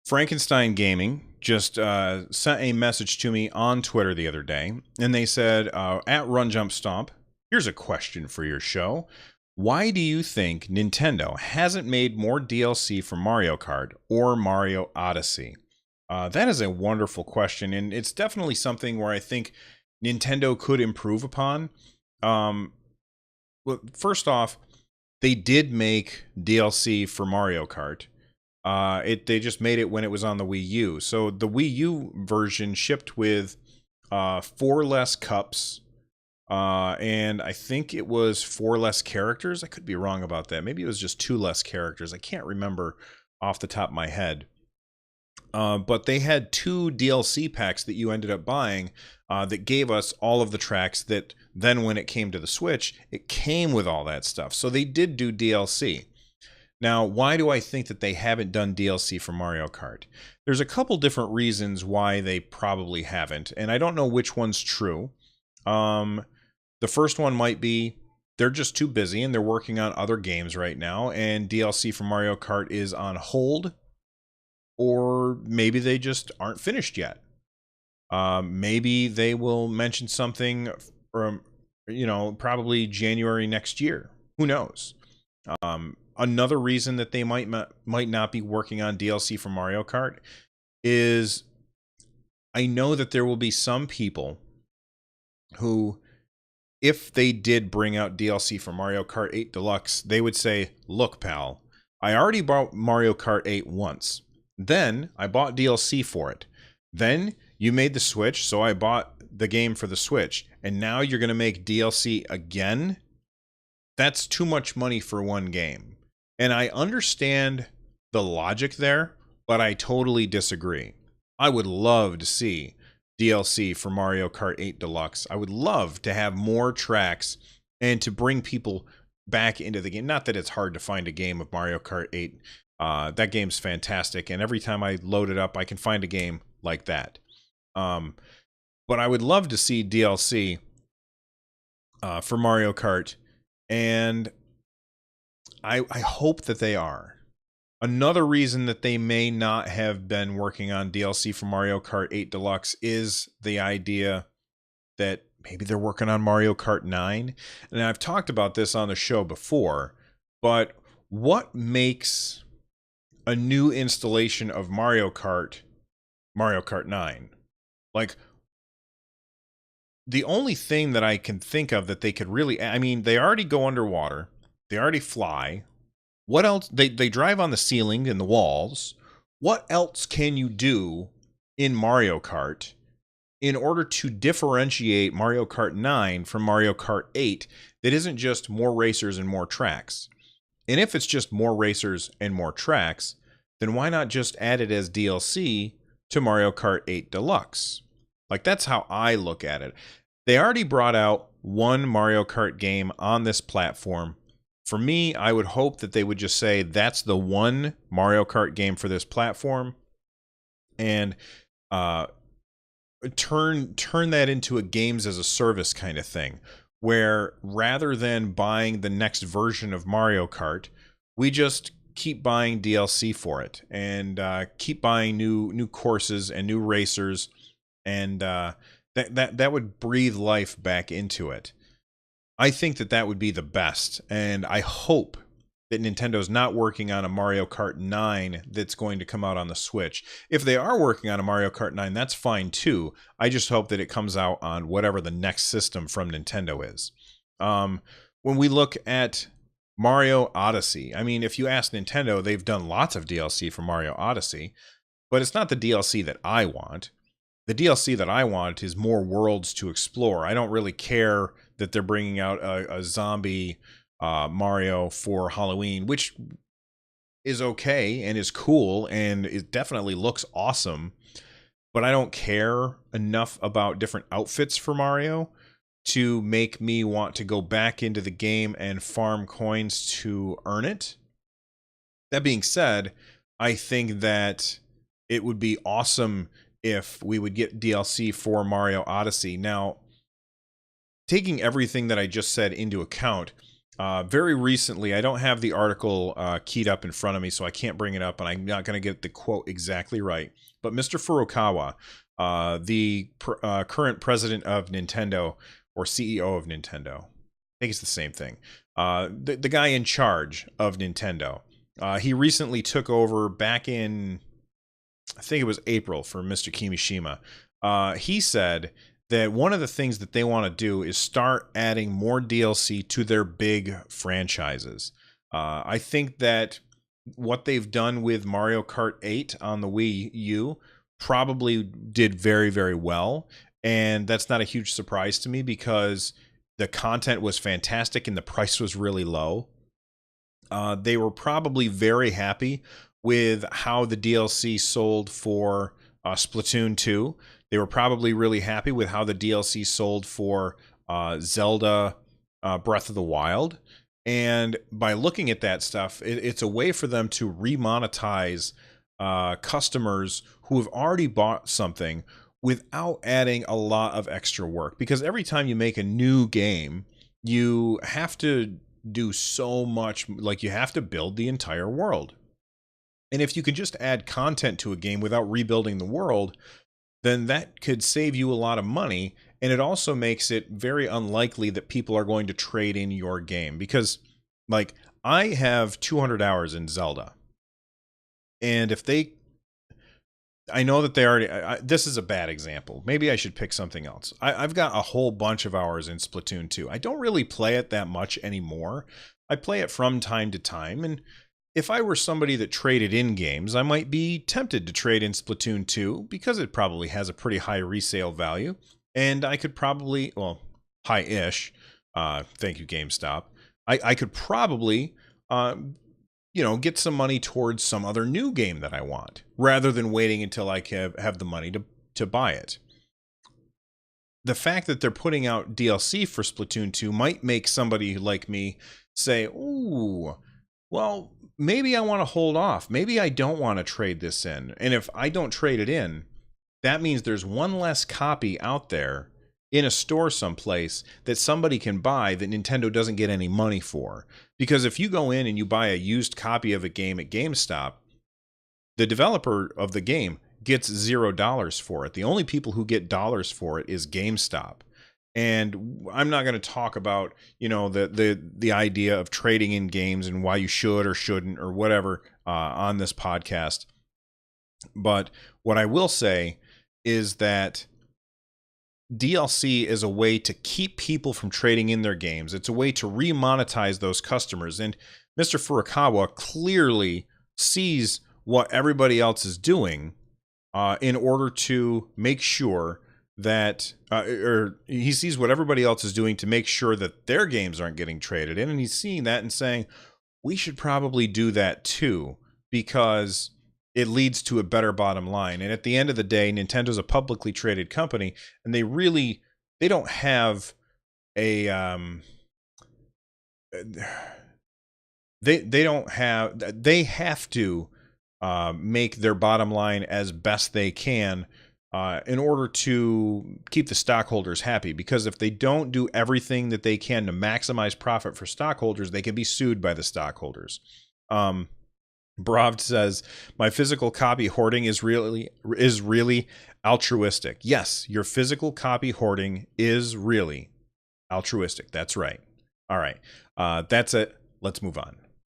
Frankenstein Gaming just sent a message to me on Twitter the other day, and they said, at Run Jump Stomp, here's a question for your show. Why do you think Nintendo hasn't made more DLC for Mario Kart or Mario Odyssey? That is a wonderful question, and it's definitely something where I think Nintendo could improve upon. Well, first off, they did make DLC for Mario Kart. They just made it when it was on the Wii U. So the Wii U version shipped with 4 less cups, and I think it was 4 less characters. I could be wrong about that. Maybe it was just 2 less characters. I can't remember off the top of my head. But they had 2 DLC packs that you ended up buying that gave us all of the tracks that then when it came to the Switch, it came with all that stuff. So they did do DLC. Now, why do I think that they haven't done DLC for Mario Kart? There's a couple different reasons why they probably haven't, and I don't know which one's true. The first one might be they're just too busy and they're working on other games right now, and DLC for Mario Kart is on hold, or maybe they just aren't finished yet. Maybe they will mention something from, probably January next year. Who knows? Another reason that they might not be working on DLC for Mario Kart is I know that there will be some people who, if they did bring out DLC for Mario Kart 8 Deluxe, they would say, look, pal, I already bought Mario Kart 8 once. Then I bought DLC for it. Then you made the Switch, so I bought the game for the Switch. And now you're going to make DLC again? That's too much money for one game. And I understand the logic there, but I totally disagree. I would love to see DLC for Mario Kart 8 Deluxe. I would love to have more tracks and to bring people back into the game. Not that it's hard to find a game of Mario Kart 8. That game's fantastic, and every time I load it up, I can find a game like that. But I would love to see DLC for Mario Kart, and I hope that they are. Another reason that they may not have been working on DLC for Mario Kart 8 Deluxe is the idea that maybe they're working on Mario Kart 9. And I've talked about this on the show before, but what makes a new installation of Mario Kart 9? Like, the only thing that I can think of that they could really, I mean, they already go underwater. They already fly. What else? They drive on the ceiling and the walls. What else can you do in Mario Kart in order to differentiate Mario Kart 9 from Mario Kart 8 that isn't just more racers and more tracks? And if it's just more racers and more tracks, then why not just add it as DLC to Mario Kart 8 Deluxe? Like, that's how I look at it. They already brought out one Mario Kart game on this platform. For me, I would hope that they would just say that's the one Mario Kart game for this platform, and turn that into a games as a service kind of thing, where rather than buying the next version of Mario Kart, we just keep buying DLC for it and keep buying new courses and new racers, and that would breathe life back into it. I think that would be the best, and I hope that Nintendo's not working on a Mario Kart 9 that's going to come out on the Switch. If they are working on a Mario Kart 9, that's fine too. I just hope that it comes out on whatever the next system from Nintendo is. When we look at Mario Odyssey, I mean, if you ask Nintendo, they've done lots of DLC for Mario Odyssey, but it's not the DLC that I want. The DLC that I want is more worlds to explore. I don't really care that they're bringing out a zombie Mario for Halloween, which is okay and is cool and it definitely looks awesome, but I don't care enough about different outfits for Mario to make me want to go back into the game and farm coins to earn it. That being said, I think that it would be awesome if we would get DLC for Mario Odyssey. Now, taking everything that I just said into account, very recently, I don't have the article keyed up in front of me, so I can't bring it up, and I'm not going to get the quote exactly right. But Mr. Furukawa, the current president of Nintendo, or CEO of Nintendo, I think it's the same thing. The guy in charge of Nintendo. He recently took over back in, I think it was April, for Mr. Kimishima. He said that one of the things that they want to do is start adding more DLC to their big franchises. I think that what they've done with Mario Kart 8 on the Wii U probably did very, very well. And that's not a huge surprise to me because the content was fantastic and the price was really low. They were probably very happy with how the DLC sold for Splatoon 2. They were probably really happy with how the DLC sold for Zelda Breath of the Wild. And by looking at that stuff, it's a way for them to remonetize customers who have already bought something without adding a lot of extra work. Because every time you make a new game, you have to do so much, like you have to build the entire world. And if you can just add content to a game without rebuilding the world, then that could save you a lot of money. And it also makes it very unlikely that people are going to trade in your game. Because, like, I have 200 hours in Zelda. And if they, I know that they already, this is a bad example. Maybe I should pick something else. I've got a whole bunch of hours in Splatoon 2. I don't really play it that much anymore. I play it from time to time, and if I were somebody that traded in games, I might be tempted to trade in Splatoon 2 because it probably has a pretty high resale value, and I could probably, well, high-ish, thank you GameStop, I could probably, get some money towards some other new game that I want, rather than waiting until I have the money to buy it. The fact that they're putting out DLC for Splatoon 2 might make somebody like me say, ooh, well, maybe I want to hold off. Maybe I don't want to trade this in. And if I don't trade it in, that means there's one less copy out there in a store someplace that somebody can buy that Nintendo doesn't get any money for. Because if you go in and you buy a used copy of a game at GameStop, the developer of the game gets $0 for it. The only people who get dollars for it is GameStop. And I'm not going to talk about, the idea of trading in games and why you should or shouldn't or whatever on this podcast. But what I will say is that DLC is a way to keep people from trading in their games. It's a way to remonetize those customers. And Mr. Furukawa clearly sees what everybody else is doing in order to make sure that, or he sees what everybody else is doing to make sure that their games aren't getting traded in. And he's seeing that and saying, we should probably do that too, because it leads to a better bottom line. And at the end of the day, Nintendo's a publicly traded company, and they don't have a, they have to make their bottom line as best they can in order to keep the stockholders happy. Because if they don't do everything that they can to maximize profit for stockholders, they can be sued by the stockholders. Bravd says, my physical copy hoarding is really altruistic. Yes, your physical copy hoarding is really altruistic. That's right. All right. That's it. Let's move on.